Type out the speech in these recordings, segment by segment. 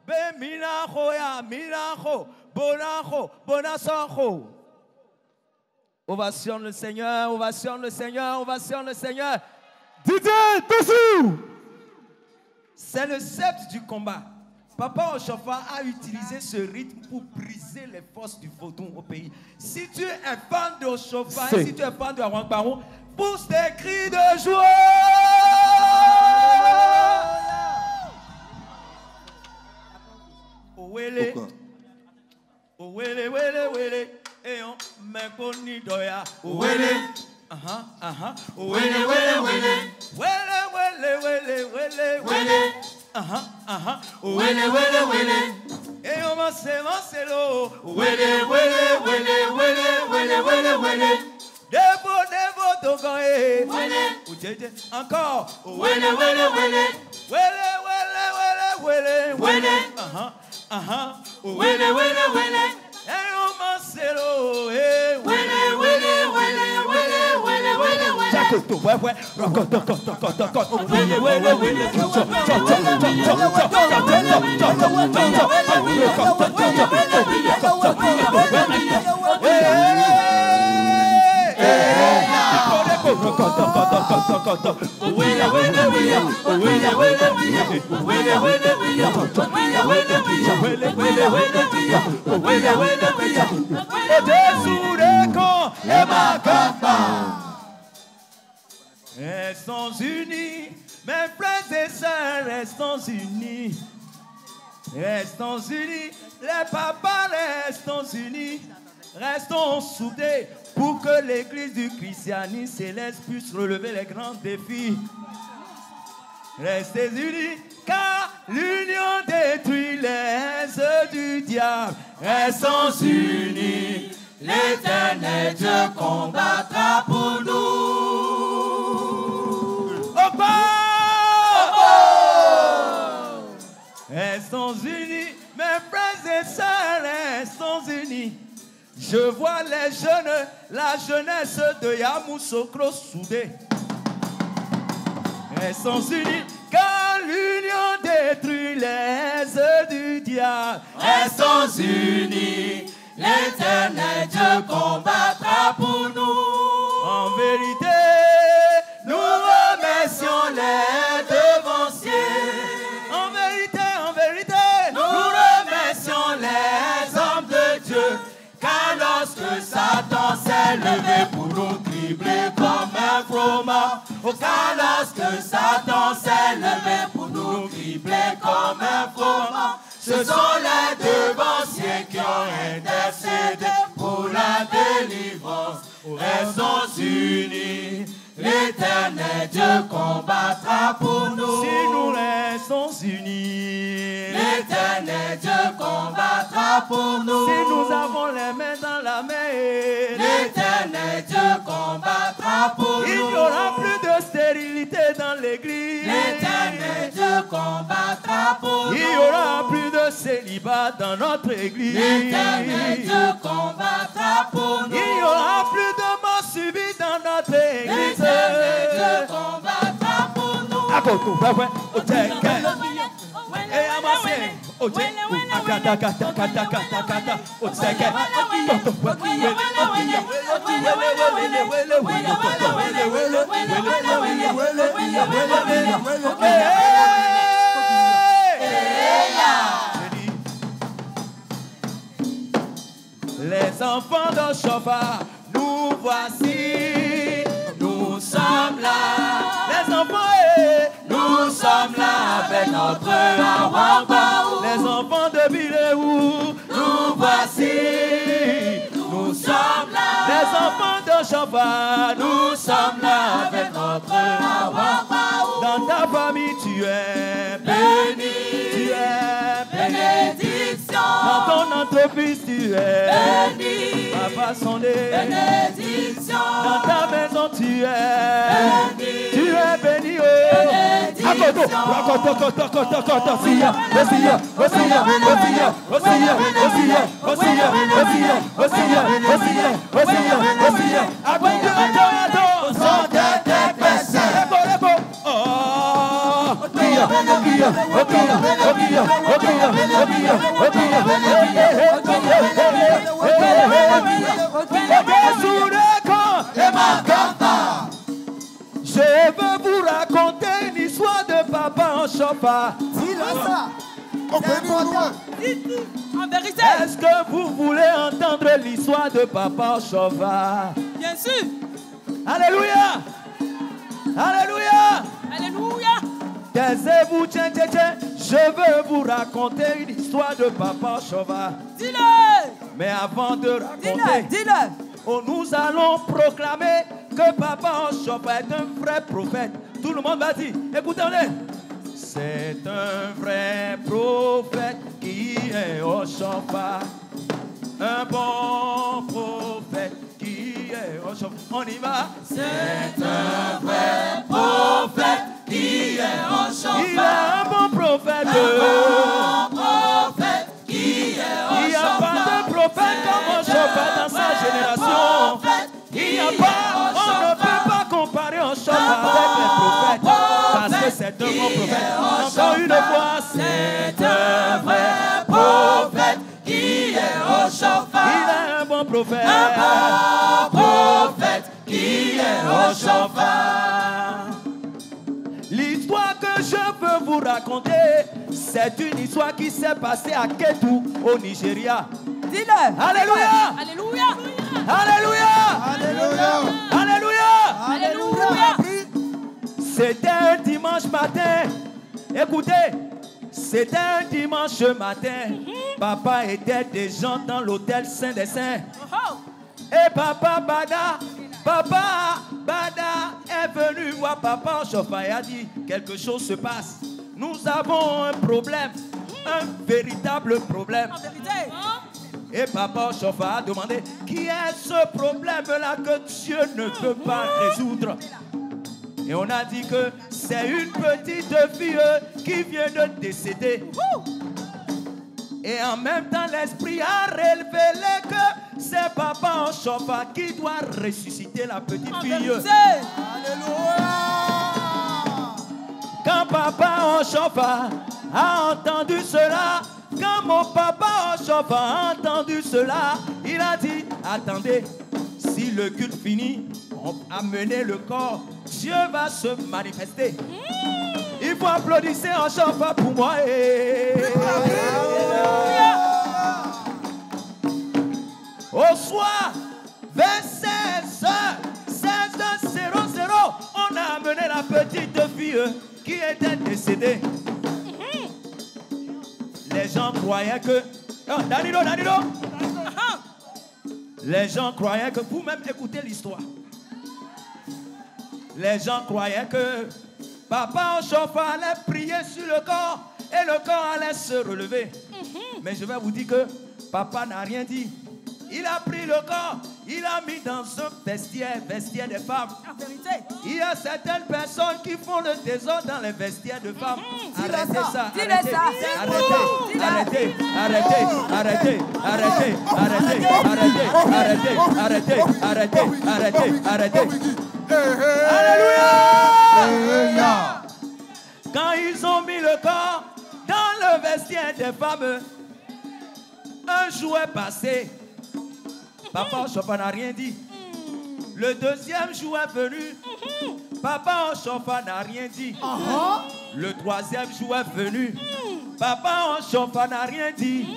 Beminaho ya minaho. Bonaho. Bonasoho. Ovation le Seigneur. Ovation le Seigneur. Ovation le Seigneur. Didier, dessous. C'est le sceptre du combat. Papa Oshofa a utilisé ce rythme pour briser les forces du Vodou au pays. Si tu es un fan de Oshofa et si tu es fan de Arwang Baron, pousse tes cris de joie. Owele, owele, wele, wele, et on me connaît doya. Owele, owele, wele, wele, wele, wele, wele, wele, wele. Wele, wele, wele. Et on va se l'eau. Wele, wele, wele, wele, wele, wele, wele. Devo, devo, togoe. Wele. Encore. Wele, wele, wele. Wele, wele, wele, wele, wele. Wele, wele, wele. Et on va se l'eau. Wele, wele, wele, wele, wele, wele, wele. Jacoto, ouais, ouais. Rocoto, coto, coto, coto. Wele, wele, wele. Restons unis, mes frères et sœurs, restons unis. Restons unis, les papas, restons unis. Restons soudés pour que l'église du christianisme céleste puisse relever les grands défis. Restez unis, car l'union détruit les œuvres du diable. Restons unis, l'Éternel Dieu combattra pour nous. Restons unis, mes frères et sœurs, restons unis. Je vois les jeunes, la jeunesse de Yamoussoukro soudée. Restons unis, car l'union détruit les œuvres du diable. Restons unis, l'Éternel Dieu combattra pour nous. En vérité, nous remercions les devanciers. En vérité, nous remercions les hommes de Dieu. Car lorsque Satan s'est levé pour nous tripler comme un fromage, car lorsque Satan s'est levé pour nous tripler comme un fromage, ce sont les devanciers qui ont intercédé pour la délivrance. Restons unis, l'Éternel Dieu combattra pour nous. Si nous restons unis, l'Éternel Dieu combattra pour nous. Si nous avons les mains dans la main, l'Éternel Dieu combattra pour nous. Il n'y aura plus de stérilité dans l'église. L'Éternel Dieu combattra pour nous. Il n'y aura plus de célibat dans notre église. L'Éternel Dieu combattra pour nous. Il n'y aura plus de mort subie dans notre église. L'Éternel Dieu combattra pour nous. Akoto, ouais, et amassé, kata kata kata kata kata, otseke, les enfants d'Oshofa, nous voici, nous sommes là. Les enfants, nous sommes là avec notre Awangbaou. Les enfants de Biléou, nous voici, nous sommes là. Les enfants d'Oshofa, nous sommes là avec notre Awangbaou. Dans ta famille, tu es béni, tu es bénédiction. Dans ton entreprise, tu es béni, Papa Sondé, bénédiction. Dans ta maison, tu es béni, oh. Je veux vous raconter une histoire de papa en chauffard. Dis-le ça. En vérité. Est-ce que vous voulez entendre l'histoire de papa en chauffard? Bien sûr. Alléluia. Alléluia. Alléluia. Taisez-vous, tiens. Je veux vous raconter une histoire de papa en chauffard. Dis-le. Mais avant de raconter, Dis-le. oh, nous allons proclamer que papa en chauffard est un vrai prophète. Tout le monde va dire, écoutez-le. C'est un vrai prophète qui est au chauffard. Un bon prophète qui est au chauffard. On y va. C'est un vrai prophète qui est au chauffard. Il est un bon prophète. Un bon prophète qui est au chauffard. Il n'y a pas de prophète comme au chauffard dans sa génération. Il n'y a pas, on ne peut pas comparer au chauffard avec les prophètes. Parce que c'est un bon prophète. Encore une fois, c'est un vrai prophète qui est au chauffard. Il est un bon prophète. Un bon prophète qui est au chauffard. L'histoire que je veux vous raconter, c'est une histoire qui s'est passée à Ketu, au Nigeria. Dis-le. Alléluia. Alléluia. Alléluia. Alléluia. Alléluia. C'était un dimanche matin. Écoutez, c'était un dimanche matin. Papa était déjà dans l'hôtel Saint des Saints. Et Papa Bada est venu voir papa en chauffard et a dit, quelque chose se passe. Nous avons un problème, un véritable problème. En vérité. Et papa en chauffard a demandé, qui est ce problème-là que Dieu ne veut pas résoudre? Et on a dit que c'est une petite fille qui vient de décéder. Et en même temps, l'esprit a révélé que c'est papa en chauffard qui doit ressusciter la petite fille. Alléluia. Quand papa en chauffard a entendu cela, quand mon papa en chauffard a entendu cela, il a dit, attendez, si le culte finit, on a mené le corps, Dieu va se manifester. Il faut applaudir en chauffard pour moi. Au soir, vers 16h00, on a amené la petite fille qui était décédée. Les gens croyaient que... Oh, Danilo. Les gens croyaient que... Vous-même écoutez l'histoire. Les gens croyaient que papa en chauffard allait prier sur le corps et le corps allait se relever. Mais je vais vous dire que papa n'a rien dit. Il a pris le corps, il a mis dans un vestiaire des femmes. En vérité. Il y a certaines personnes qui font le désordre dans les vestiaires de femmes. Arrêtez ça. Arrêtez. Alléluia. Quand ils ont mis le corps dans le vestiaire des femmes, un jour est passé. Papa en chauffard n'a rien dit. Le deuxième jour est venu. Papa en chauffard n'a rien dit. Le troisième jour est venu. Papa en chauffard n'a rien dit.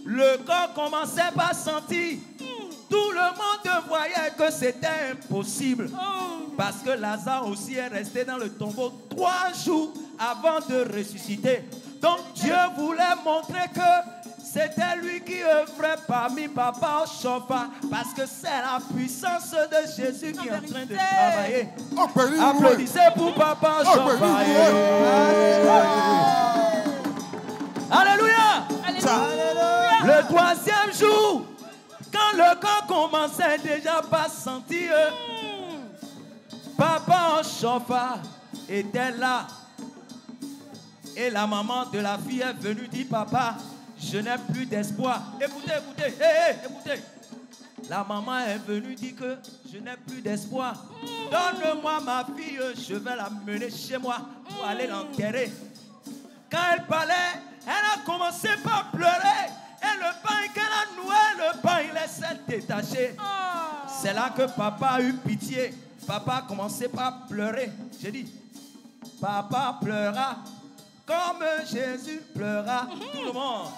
Le corps commençait par sentir. Tout le monde voyait que c'était impossible. Parce que Lazare aussi est resté dans le tombeau 3 jours avant de ressusciter. Donc Dieu voulait montrer que c'était lui qui œuvrait parmi papa en chauffard. Parce que c'est la puissance de Jésus qui est en train de travailler. Applaudissez pour papa en chauffard. Alléluia. Le troisième jour, quand le corps commençait déjà pas sentir, papa en chauffard était là. Et la maman de la fille est venue dire, papa, je n'ai plus d'espoir. Écoutez. Écoutez. La maman est venue dire que je n'ai plus d'espoir. Donne-moi ma fille, je vais la mener chez moi pour aller l'enterrer. Quand elle parlait, elle a commencé par pleurer. Et le pain qu'elle a noué, le pain il laissait détacher. C'est là que papa a eu pitié. Papa a commencé par pleurer. J'ai dit, papa pleura comme Jésus pleura. Tout le monde.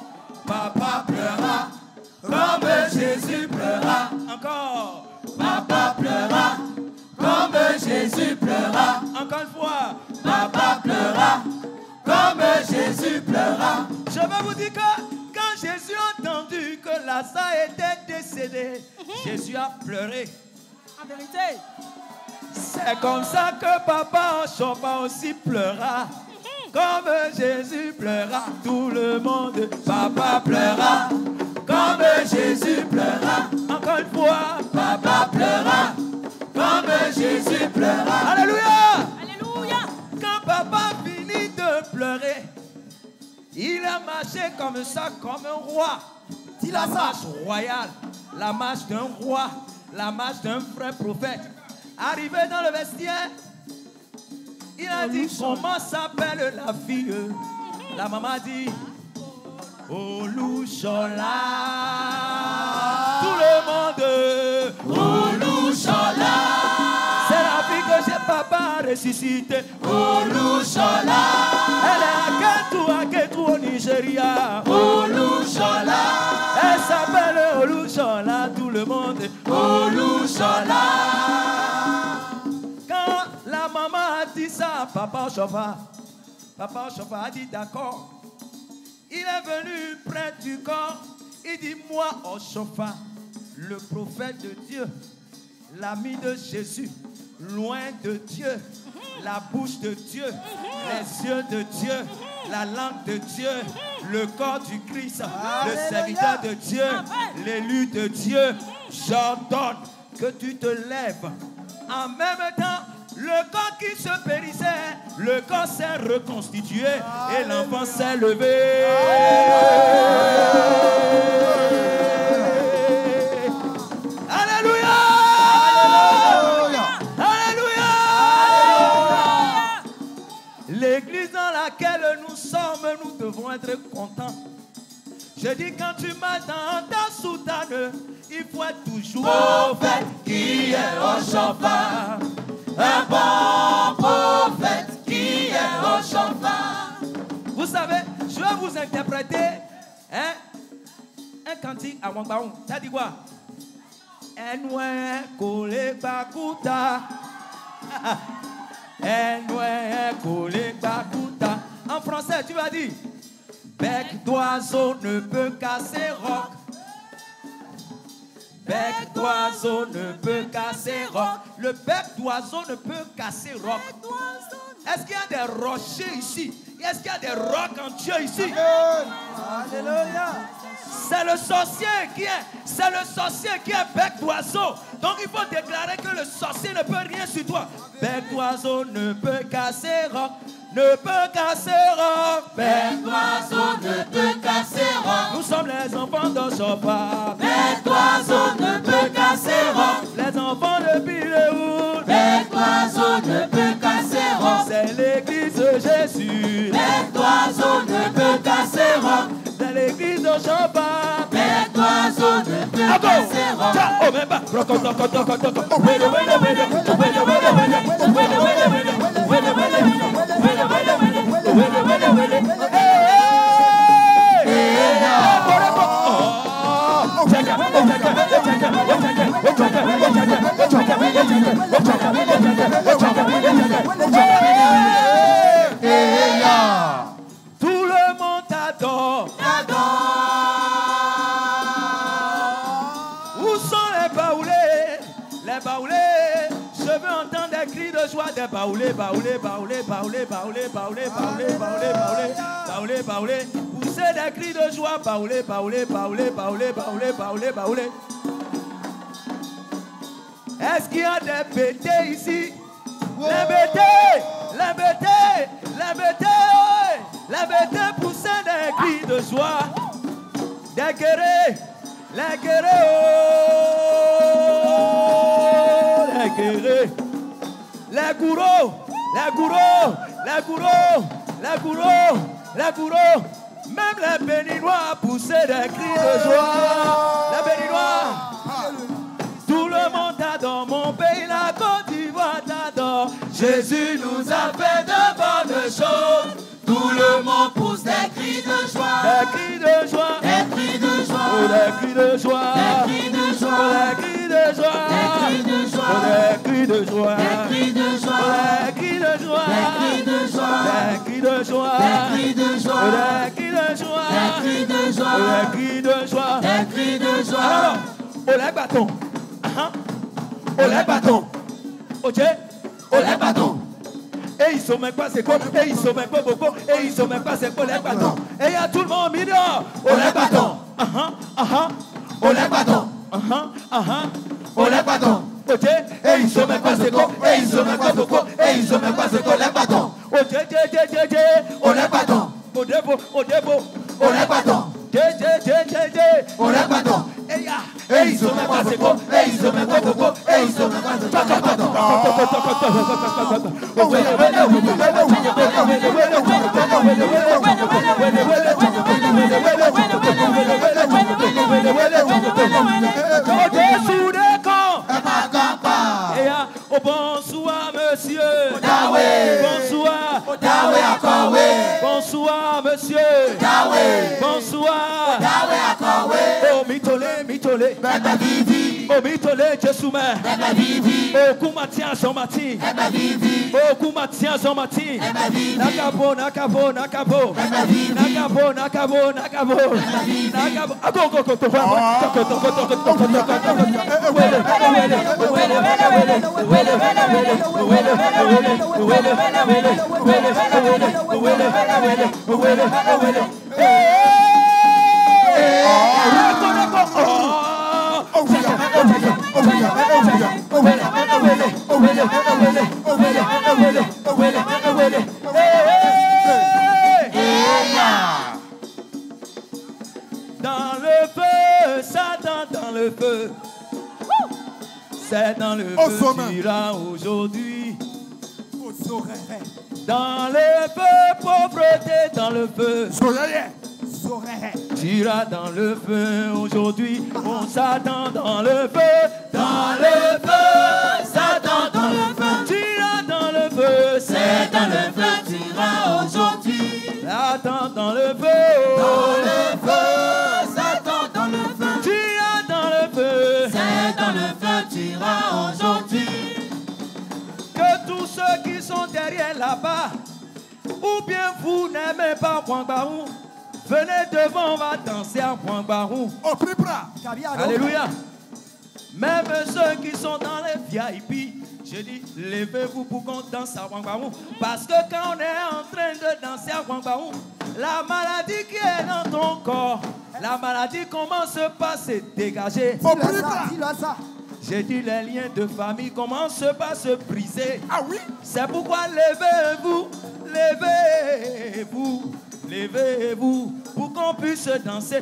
Papa pleura comme Jésus pleura. Encore. Papa pleura comme Jésus pleura. Encore une fois. Papa pleura comme Jésus pleura. Je veux vous dire que quand Jésus a entendu que Lazare était décédé, Jésus a pleuré. En vérité. C'est comme ça que papa en chauffant aussi pleura. Comme Jésus pleura, tout le monde. Papa pleura, comme Jésus pleura. Encore une fois, papa pleura, comme Jésus pleura. Alléluia. Alléluia. Quand papa finit de pleurer, il a marché comme ça, comme un roi. La marche royale, la marche d'un roi, la marche d'un vrai prophète. Arrivé dans le vestiaire, il a dit comment s'appelle la fille. La maman dit Olusola. Tout le monde Olusola. C'est la fille que j'ai papa ressuscité. Olusola. Elle est à Ketu au Nigeria. Olusola. Elle s'appelle Olusola. Tout le monde Olusola. La maman a dit ça à Papa Ochofa. Papa Ochofa a dit d'accord. Il est venu près du corps. Il dit moi Ochofa, le prophète de Dieu, l'ami de Jésus, loin de Dieu, la bouche de Dieu, les yeux de Dieu, la langue de Dieu, le corps du Christ, le serviteur de Dieu, l'élu de Dieu. J'ordonne que tu te lèves. En même temps, le corps qui se périssait, le corps s'est reconstitué et l'enfant s'est levé. Alléluia! Alléluia! L'église dans laquelle nous sommes, nous devons être contents. Je dis quand tu marches dans ta soutane, il faut être toujours prophète qui est au chauffard. Un bon prophète qui est au chauffard. Vous savez, je vais vous interpréter un cantique à Wangbaoum. Ça dit quoi? Enwe kole bakuta. Enwe kole bakuta. En français, tu vas dire bec d'oiseau ne peut casser roc. Bec d'oiseau ne peut casser roc. Le bec d'oiseau ne peut casser roc. Est-ce qu'il y a des rochers ici? Est-ce qu'il y a des rocs en Dieu ici? Alléluia. C'est le sorcier qui est bec d'oiseau. Donc il faut déclarer que le sorcier ne peut rien sur toi. Bec d'oiseau ne peut casser roc. Ne peut casser roc. Bec d'oiseau ne peut casser roc. Nous sommes les enfants d'Ochofa. Bec d'oiseau ne peut casser roc. Les enfants de Biléoul. Bec d'oiseau ne peut casser roc. C'est l'église de Jésus. Bec d'oiseau ne peut casser roc. C'est l'église d'Ochofa. Bec d'oiseau ne peut casser roc. Oh mais pas. Tout le monde t'adore. Où sont les baoulés? Les baoulés. Je veux entendre des cris de joie des baoulés, baoulés, baoulés, baoulés, baoulés, baoulés, baoulés, baoulés, baoulés, baoulés, baoulés. Poussez des cris de joie, baoulés, baoulés, baoulés, baoulés, baoulés, baoulés, baoulés. Est-ce qu'il y a des bêtés ici? Les bêtés, les bêtés, les bêtés, les bêtés poussez des cris de joie. Des guerriers, les guerriers, oh, les guerriers. Les gourous, les gourous, les gourous, les gourous, les bourreaux, même les béninois poussaient des cris de joie. Les béninois, tout le monde t'adore, mon pays, la Côte d'Ivoire t'adore. Jésus nous a fait de bonnes choses. Tout le monde pousse des cris de joie. Des cris de joie. Des cris de joie. Oh, des cris de joie. Des cris de joie. Oh, des cris de joie. Des cris de joie. Oh, des cris de joie. Des cris de joie. Oh, des cris de joie. Des cris de joie. Des cris de joie. Des cris de joie. Oh, des cris de joie. Des cris de joie. Oh, des cris de joie. Des cris de joie. Alors, oh, les bâtons. Oh, les bâtons. Ok. Oh, les bâtons. Et ils sont même pas c'est quoi, et ils sont même pas beaucoup, et ils sont même pas c'est quoi les bâtons. Et il y a tout le monde milieu. Oh les bâtons. Oh les bâtons. Oh les bâtons. Ok. Et ils sont même pas c'est quoi, et ils sont même pas beaucoup, et ils sont même pas c'est quoi les bâtons. Ok. Oh les bâtons. Oh dévo. Oh les bâtons. Oh les bâtons. Et ils sont même pas c'est quoi, et ils sont même pas beaucoup, et ils sont même pas c'est quoi les bâtons. Bonsoir monsieur. Bonsoir monsieur. Bonsoir. Oh mitolé. Oh mitolé Jessoumé. Oh Koumatia Zomati. Oh Koumatia Zomati. Nakabo. Dans le feu, Satan dans le feu. C'est dans le feu tu iras aujourd'hui. Dans le feu, pauvreté dans le feu. Tu iras dans le feu aujourd'hui. On Satan dans le feu. Dans le feu, Satan dans le feu. Tu iras dans le feu. C'est dans le feu tu iras aujourd'hui. Satan dans le feu. Dans le feu, Satan dans le feu. Tu iras dans le feu. C'est dans le feu tu iras aujourd'hui. Que tous ceux qui sont derrière là-bas, ou bien vous n'aimez pas Wangbarou, venez devant, on va danser à Wangbarou. Alléluia. Même ceux qui sont dans les VIP, je dis, levez-vous pour qu'on danse à Wangbarou. Parce que quand on est en train de danser à Wangbarou, la maladie qui est dans ton corps, la maladie commence par se dégager. Dis-le ça. J'ai dit les liens de famille commencent par se briser. Ah oui? C'est pourquoi levez-vous pour qu'on puisse danser.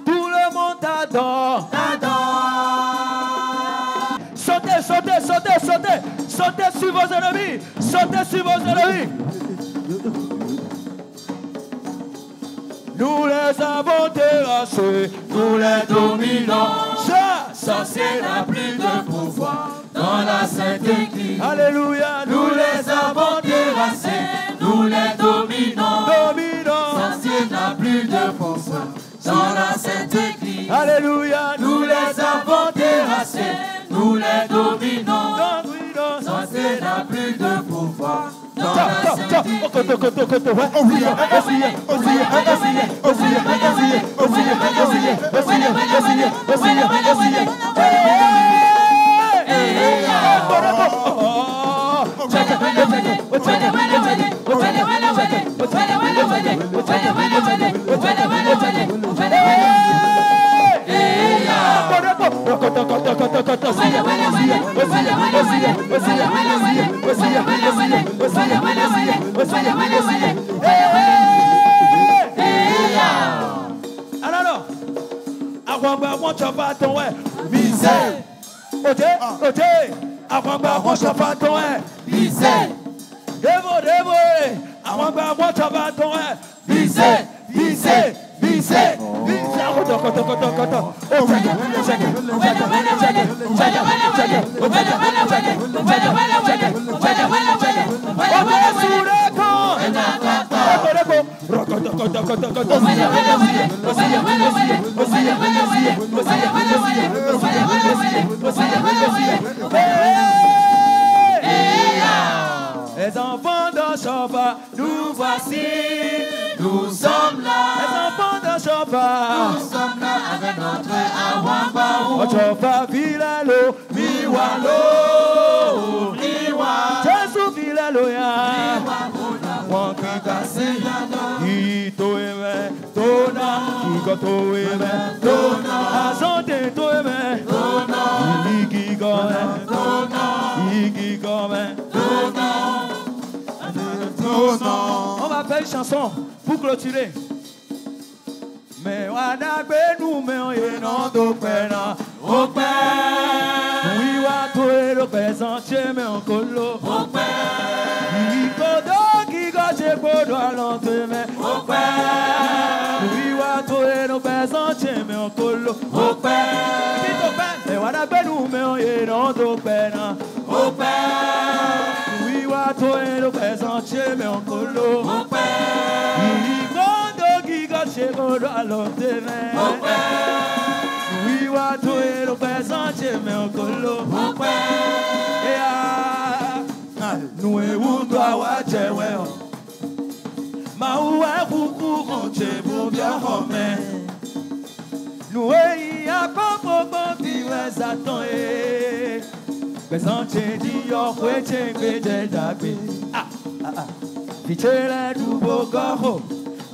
Tout le monde t'adore. Sautez sur vos ennemis. Nous les avons terrassés, nous les dominons. Ça c'est la plus de pouvoir dans la Sainte Église. Alléluia, Nous les avons terrassés, nous les dominons. Ça c'est la plus de pouvoir dans la Sainte Église. Alléluia, Nous les avons terrassés, nous les dominons. Ça c'est la plus de pouvoir dans la Sainte Église. Alors, avant tu vas ton ouais, visé. Ok, avant tu vas ton ouais, visé. Debo, avant tu vas ton ouais, visé. Les enfants de Chofa, nous voici, nous sommes là. Les enfants de Chofa, nous sommes là avec notre Awambaou. Chofa, Vilalo, Miwalo, Jésus Vilalo, ya. Wankikasi, Ito eme, Tona, Ikoto eme, Tona, Azonte to eme, Tona, Igi gome, Tona, Igi gome, Tona. On va faire une chanson pour clôturer. Mais on a nous mais on est non d'opéra. Oui, on a tout le présent, mais on colo. Il faut qui gâche pour doit l'entremer. Oui, on a tout le présent, mais on colo. Mais on a nous mais on est non d'opéra. Oui, on a tout le présent, mais on colo. Che godo all'otene we want to hear the present me okolo nous e wundo awache we ma uwa kuku konche bo bia home nous e ya popo bi we satan e present di yo kweche gbeje dagbe fichele du bogoro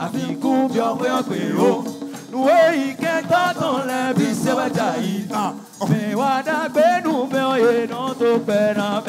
Afiku bien péro, nous y dans la vie c'est bataille. Mais wada nous mais non to pena,